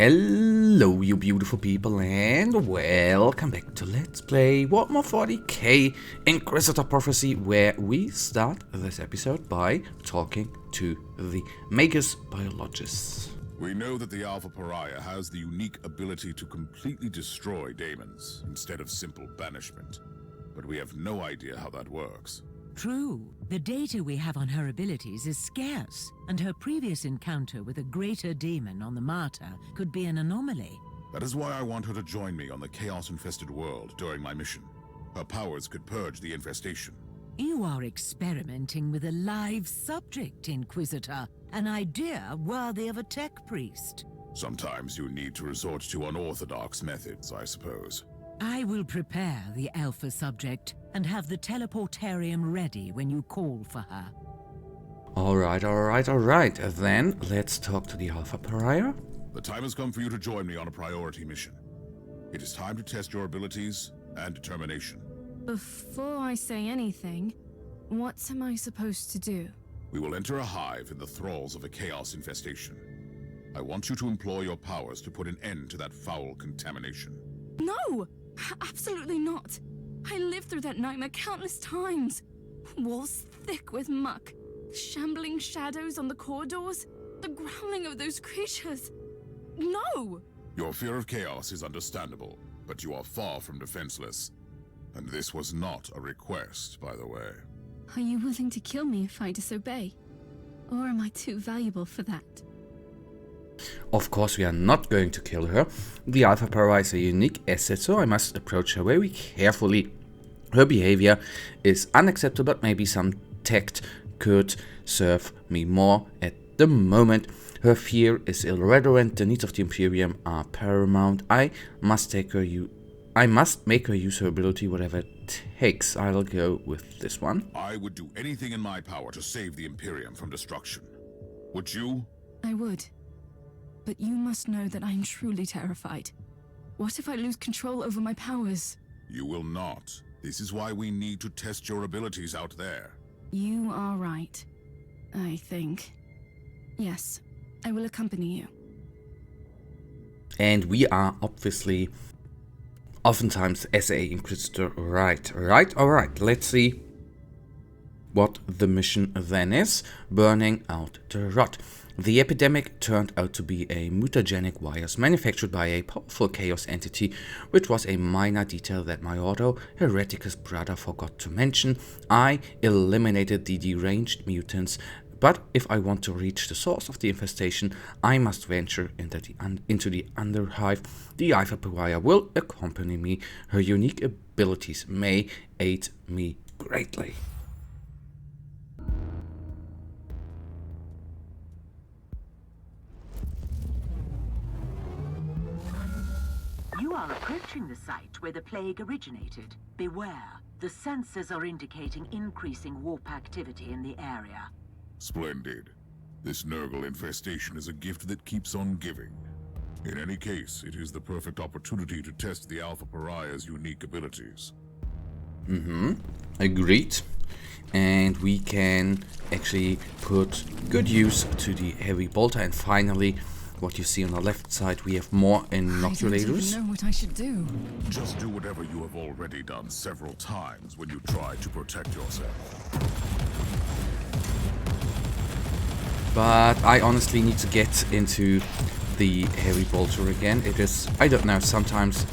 Hello you beautiful people and welcome back to Let's Play Warhammer 40k Inquisitor Prophecy, where we start this episode by talking to the Magus Biologists. We know that the Alpha Pariah has the unique ability to completely destroy daemons instead of simple banishment, but we have no idea how that works. True. The data we have on her abilities is scarce, and her previous encounter with a greater demon on the Martyr could be an anomaly. That is why I want her to join me on the chaos-infested world during my mission. Her powers could purge the infestation. You are experimenting with a live subject, Inquisitor. An idea worthy of a tech priest. Sometimes you need to resort to unorthodox methods, I suppose. I will prepare the Alpha subject and have the teleportarium ready when you call for her. Alright. Then let's talk to the Alpha Pariah. The time has come for you to join me on a priority mission. It is time to test your abilities and determination. Before I say anything, what am I supposed to do? We will enter a hive in the thralls of a chaos infestation. I want you to employ your powers to put an end to that foul contamination. No! Absolutely not! I lived through that nightmare countless times. Walls thick with muck, shambling shadows on the corridors, the growling of those creatures. No! Your fear of chaos is understandable, but you are far from defenseless. And this was not a request, by the way. Are you willing to kill me if I disobey? Or am I too valuable for that? Of course we are not going to kill her. The Alpha Pariah is a unique asset, so I must approach her very carefully. Her behavior is unacceptable, but maybe some tact could serve me more at the moment. Her fear is irrelevant, the needs of the Imperium are paramount. I must make her use her ability, whatever it takes. I'll go with this one. I would do anything in my power to save the Imperium from destruction. Would you? I would. But you must know that I am truly terrified. What if I lose control over my powers? You will not. This is why we need to test your abilities out there. You are right, I think. Yes, I will accompany you. And we are obviously oftentimes as a Inquisitor right. Alright, let's see what the mission then is. Burning out the rot. The epidemic turned out to be a mutagenic virus manufactured by a powerful chaos entity, which was a minor detail that my Hereticus brother forgot to mention. I eliminated the deranged mutants, but if I want to reach the source of the infestation, I must venture into the Underhive. The Alpha Pariah will accompany me. Her unique abilities may aid me greatly. You are approaching the site where the plague originated. Beware. The sensors are indicating increasing warp activity in the area. Splendid. This Nurgle infestation is a gift that keeps on giving. In any case, it is the perfect opportunity to test the Alpha Pariah's unique abilities. Agreed. And we can actually put good use to the heavy bolter. And finally, what you see on the left side, we have more inoculators. I don't even know what I should do. Just do whatever you have already done several times when you try to protect yourself. But I honestly need to get into the heavy bolter again. It is, I don't know, sometimes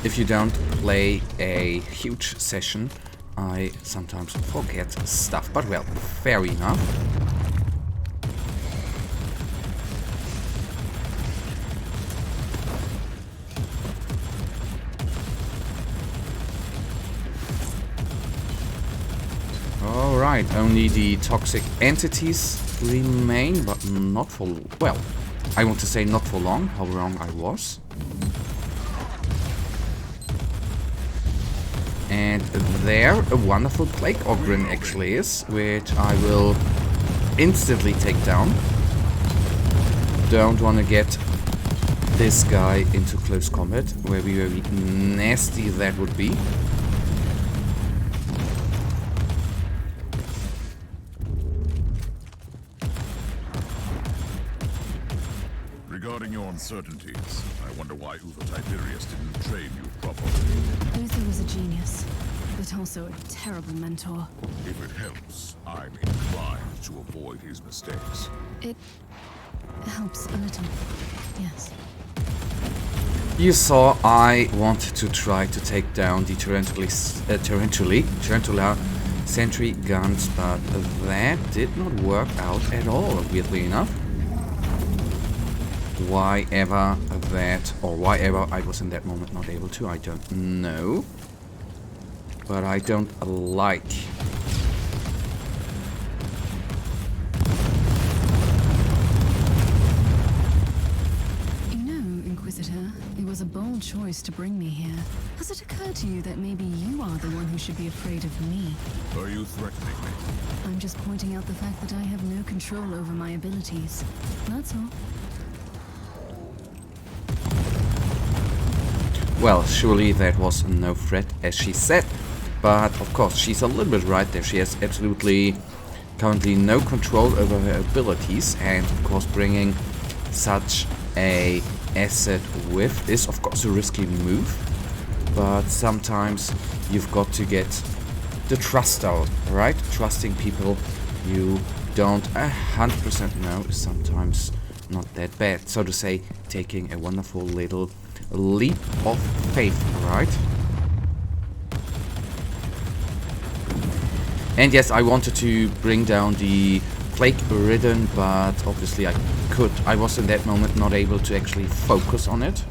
if you don't play a huge session, I sometimes forget stuff. But well, fair enough. Alright, only the toxic entities remain, but not for, well, I want to say not for long, how wrong I was. And there a wonderful plague Ogren actually is, which I will instantly take down. Don't want to get this guy into close combat, very nasty that would be. Regarding your uncertainties. I wonder why Uva Tiberius didn't train you properly. Uther was a genius, but also a terrible mentor. If it helps, I'm inclined to avoid his mistakes. It helps a little, yes. You saw I wanted to try to take down the Tarantula sentry guns, but that did not work out at all, weirdly enough. Why ever I was in that moment not able to, I don't know. But I don't like. You know, Inquisitor, it was a bold choice to bring me here. Has it occurred to you that maybe you are the one who should be afraid of me? Are you threatening me? I'm just pointing out the fact that I have no control over my abilities. That's all. Well, surely that was no threat, as she said. But of course, she's a little bit right there. She has absolutely currently no control over her abilities, and of course bringing such a asset with is of course a risky move. But sometimes you've got to get the trust out, right? Trusting people you don't 100% know is sometimes not that bad. So to say, taking a wonderful little leap of faith, right? And yes, I wanted to bring down the plague-ridden, but obviously I was in that moment not able to actually focus on it.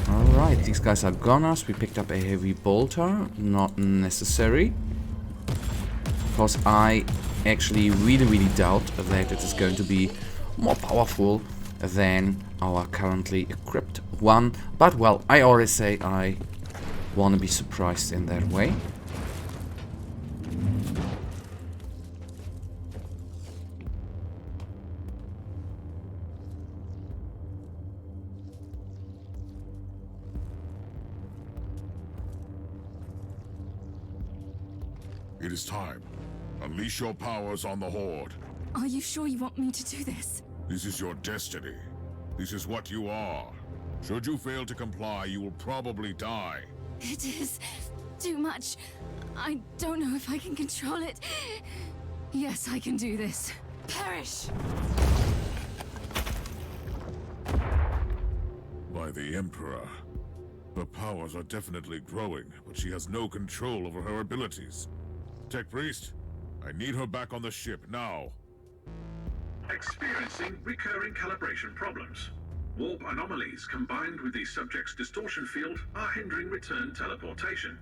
Alright, these guys are goners. We picked up a heavy bolter, not necessary. Because I actually really doubt that it is going to be more powerful than our currently equipped one. But well, I always say I want to be surprised in that way. It is time. Unleash your powers on the Horde. Are you sure you want me to do this? This is your destiny. This is what you are. Should you fail to comply, you will probably die. It is too much. I don't know if I can control it. Yes, I can do this. Perish! By the Emperor. Her powers are definitely growing, but she has no control over her abilities. Tech Priest, I need her back on the ship now. Experiencing recurring calibration problems. Warp anomalies combined with the subject's distortion field are hindering return teleportation.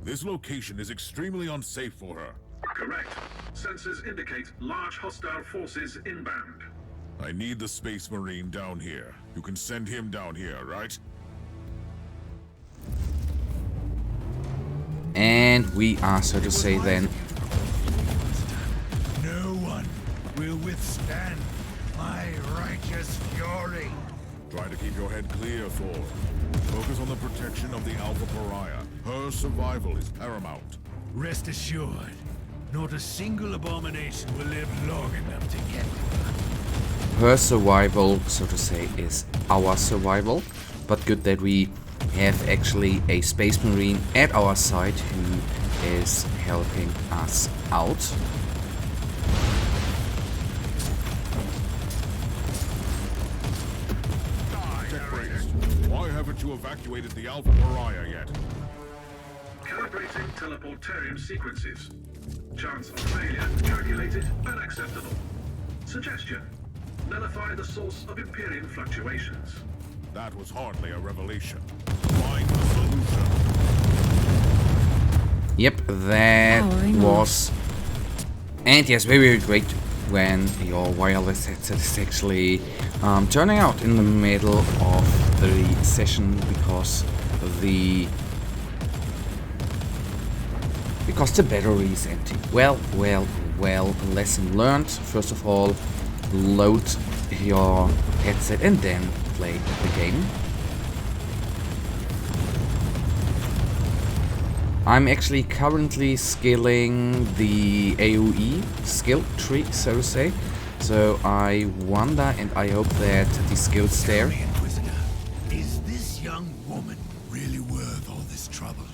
This location is extremely unsafe for her. Correct. Sensors indicate large hostile forces inbound. I need the Space Marine down here. You can send him down here, right? And we are, so to say, then. No one will withstand my righteous fury. Try to keep your head clear, Thor. Focus on the protection of the Alpha Pariah. Her survival is paramount. Rest assured, not a single abomination will live long enough to get to her. Her survival, so to say, is our survival. But good that we have actually a Space Marine at our side who is helping us out. Why haven't you evacuated the Alpha Pariah yet? Calibrating teleportarium sequences. Chance of failure calculated unacceptable. Suggestion. Nullify the source of Imperium fluctuations. That was hardly a revelation. Find the solution. Yep, that was... And yes, very great when your wireless headset is actually turning out in the middle of the session because the battery is empty. Well, lesson learned. First of all, load your headset and then play the game. I'm actually currently scaling the AoE skill tree, so to say. So I wonder and I hope that the skills there. Tell me, Inquisitor, is this young woman really worth all this trouble?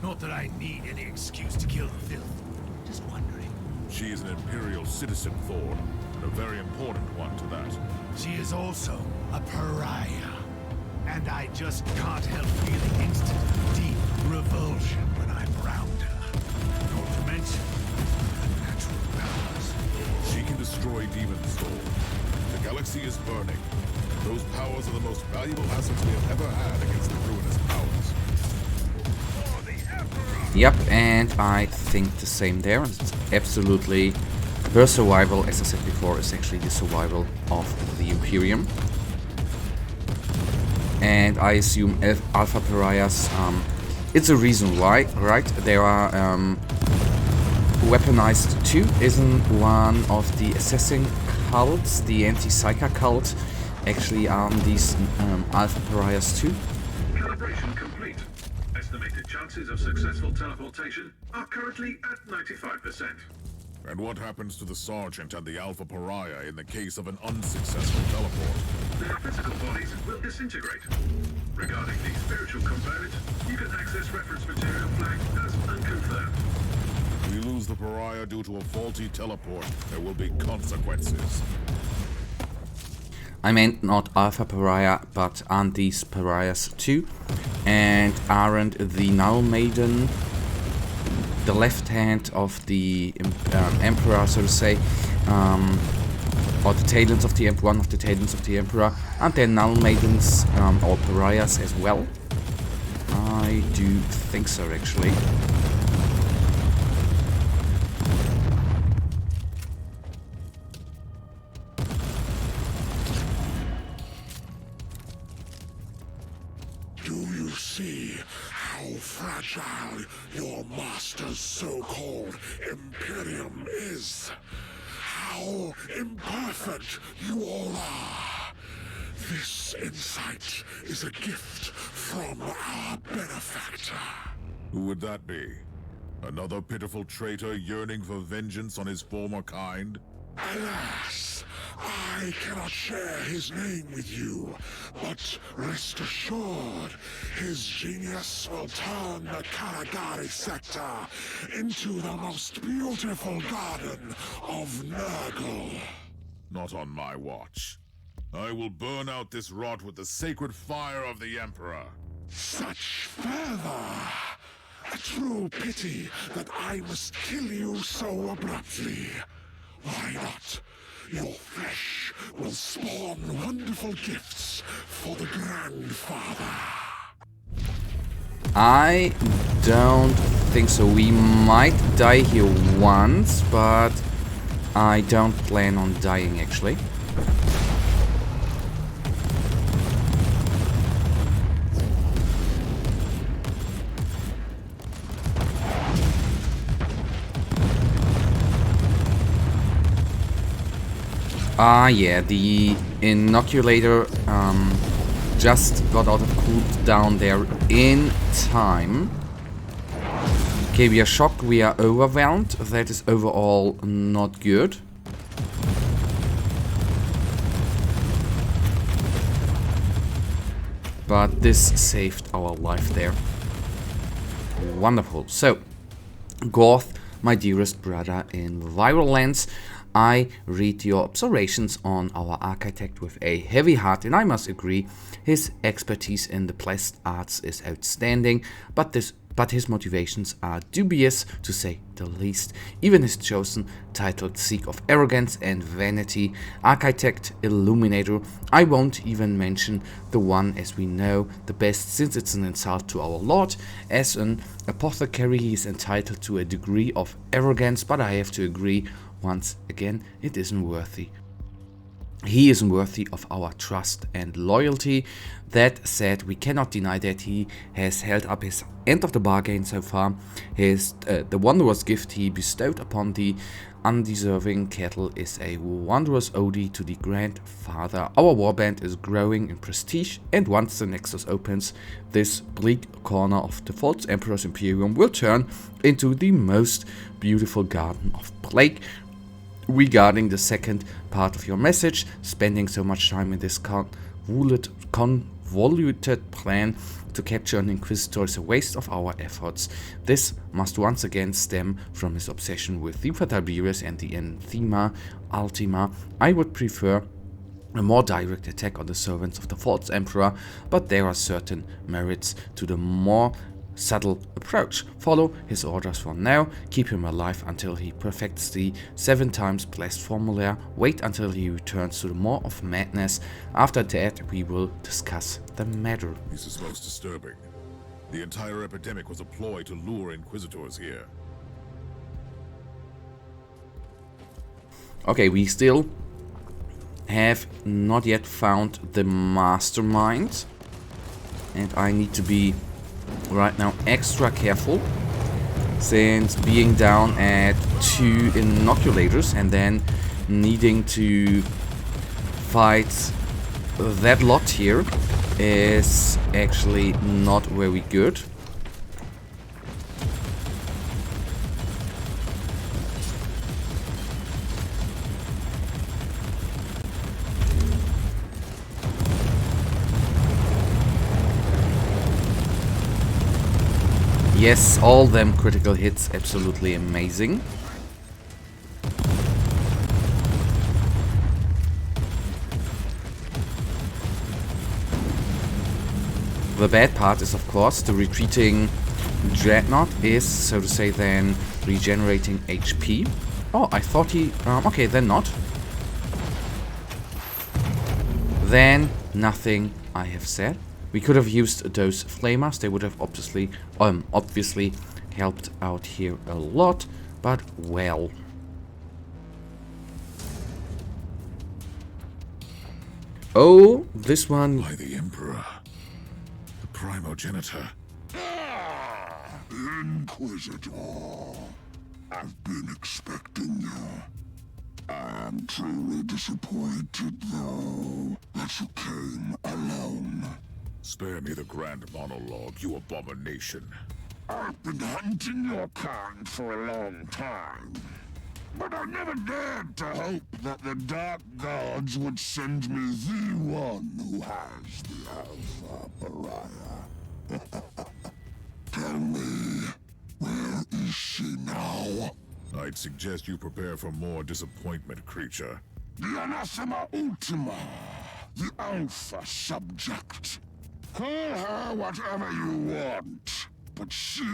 Not that I need any excuse to kill the filth. Just wondering. She is an Imperial citizen, Thorn, and a very important one to that. She is also a pariah. And I just can't help feeling instant, deep revulsion when I'm around her. Not to mention her natural powers. She can destroy demons, Thorn. The galaxy is burning. Those powers are the most valuable assets we have ever had against the ruinous powers. Yep, and I think the same there. It's absolutely her survival, as I said before, is actually the survival of the Imperium. And I assume Alpha Pariahs, it's a reason why, right? They are weaponized too. Isn't one of the assassin cults, the anti-Psyker cult, actually these Alpha Pariahs too? Calibration complete. Estimated chances of successful teleportation are currently at 95%. And what happens to the Sergeant and the Alpha Pariah in the case of an unsuccessful teleport? Their physical bodies will disintegrate. Regarding the spiritual component, you can access reference material flagged as unconfirmed. If we lose the Pariah due to a faulty teleport, there will be consequences. I meant not Alpha Pariah, but aren't these Pariahs too? And aren't the Null Maiden the left hand of the Emperor, so to say, or the tailends of the one of the tailends of the Emperor? Aren't there Null Maidens or Pariahs as well? I do think so, actually. Do you see how fragile your master's so-called Imperium is? How imperfect you all are? This insight is a gift from our benefactor. Who would that be? Another pitiful traitor yearning for vengeance on his former kind? Alas, I cannot share his name with you, but rest assured, his genius will turn the Karagari sector into the most beautiful garden of Nurgle. Not on my watch. I will burn out this rot with the sacred fire of the Emperor. Such fervor! A true pity that I must kill you so abruptly. Why not? Your flesh will spawn wonderful gifts for the Grandfather. I don't think so. We might die here once, but I don't plan on dying, actually. Yeah, the inoculator just got out of cooldown there in time. Okay, we are shocked, we are overwhelmed. That is overall not good. But this saved our life there. Wonderful. So, Gorth, my dearest brother in Viral Lands, I read your observations on our architect with a heavy heart, and I must agree, his expertise in the blessed arts is outstanding, but his motivations are dubious, to say the least. Even his chosen titled Seek of Arrogance and Vanity, Architect Illuminator, I won't even mention the one as we know the best, since it's an insult to our Lord. As an apothecary, he is entitled to a degree of arrogance, but I have to agree, once again, it isn't worthy. He is worthy of our trust and loyalty. That said, we cannot deny that he has held up his end of the bargain so far. The wondrous gift he bestowed upon the undeserving cattle is a wondrous ode to the Grand Father. Our warband is growing in prestige, and once the Nexus opens, this bleak corner of the false Emperor's Imperium will turn into the most beautiful garden of plague. Regarding the second part of your message, spending so much time in this convoluted plan to capture an Inquisitor is a waste of our efforts. This must once again stem from his obsession with the Tiberius and the Anathema Ultima. I would prefer a more direct attack on the servants of the false Emperor, but there are certain merits to the more subtle approach. Follow his orders for now, keep him alive until he perfects the 7 times blessed formula, wait until he returns to the maw of madness. After that we will discuss the matter. This is most disturbing. The entire epidemic was a ploy to lure Inquisitors here. Okay, we still have not yet found the mastermind, and I need to be right now extra careful, since being down at 2 inoculators and then needing to fight that lot here is actually not very good. Yes, all them critical hits, absolutely amazing. The bad part is, of course, the retreating Dreadnought is, so to say, then regenerating HP. Oh, I thought he... okay, then not. Then nothing I have said. We could have used those flamers. They would have obviously helped out here a lot, but well. Oh, this one. By the Emperor, the primogenitor. Inquisitor, I've been expecting you. I am truly disappointed, though, that you came alone. Spare me the grand monologue, you abomination. I've been hunting your kind for a long time, but I never dared to hope that the Dark Gods would send me the one who has the Alpha Pariah. Tell me, where is she now? I'd suggest you prepare for more disappointment, creature. The Anathema Ultima, the Alpha subject. Call her whatever you want, but she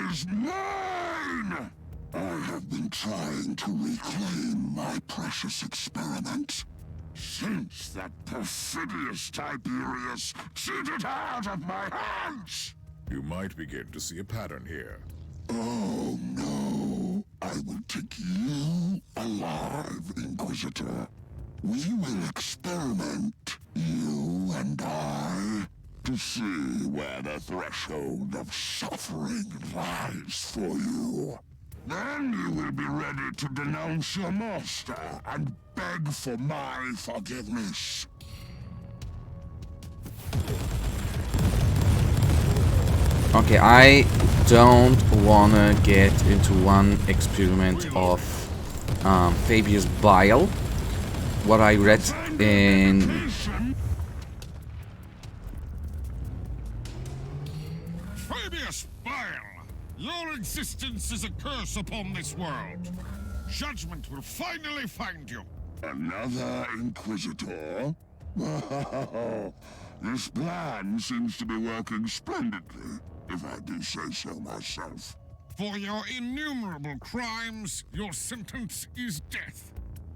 is mine! I have been trying to reclaim my precious experiment since that perfidious Tiberius cheated her out of my hands! You might begin to see a pattern here. Oh no, I will take you alive, Inquisitor. We will experiment, you and I, to see where the threshold of suffering lies for you. Then you will be ready to denounce your master and beg for my forgiveness. Okay, I don't wanna get into one experiment of Fabius Bile. What I read in... Fabius Bile! Your existence is a curse upon this world. Judgment will finally find you. Another Inquisitor? This plan seems to be working splendidly, if I do say so myself. For your innumerable crimes, your sentence is death.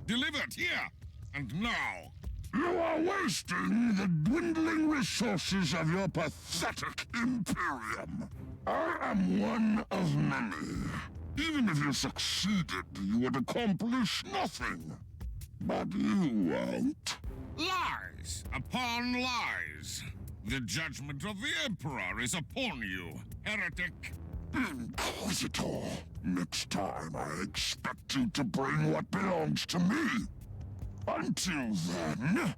Delivered here and now. You are wasting the dwindling resources of your pathetic Imperium. I am one of many. Even if you succeeded, you would accomplish nothing. But you won't. Lies upon lies. The judgment of the Emperor is upon you, heretic. Inquisitor, next time I expect you to bring what belongs to me. Until then...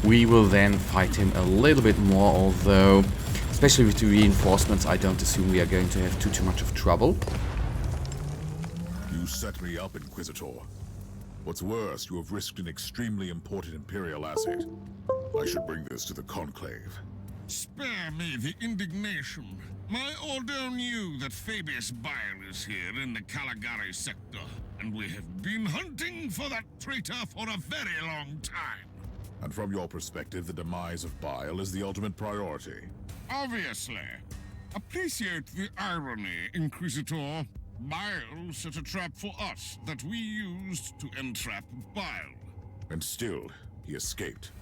We will then fight him a little bit more, although, especially with the reinforcements, I don't assume we are going to have too much of trouble. You set me up, Inquisitor. What's worse, you have risked an extremely important Imperial asset. I should bring this to the Conclave. Spare me the indignation. My order knew that Fabius Bile is here in the Caligari sector, and we have been hunting for that traitor for a very long time. And from your perspective, the demise of Bile is the ultimate priority. Obviously. Appreciate the irony, Inquisitor. Bile set a trap for us that we used to entrap Bile. And still, he escaped.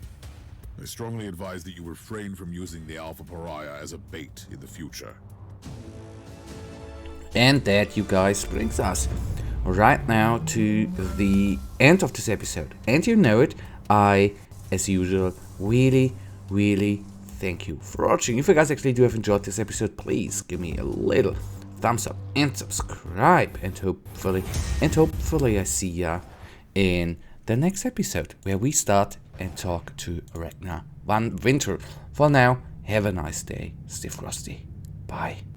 I strongly advise that you refrain from using the Alpha Pariah as a bait in the future. And that, you guys, brings us right now to the end of this episode. And you know it, I, as usual, really thank you for watching. If you guys actually do have enjoyed this episode, please give me a little thumbs up and subscribe. And hopefully I see ya in the next episode, where we start and talk to Ragnar Van Winter. For now, have a nice day. Stay frosty. Bye.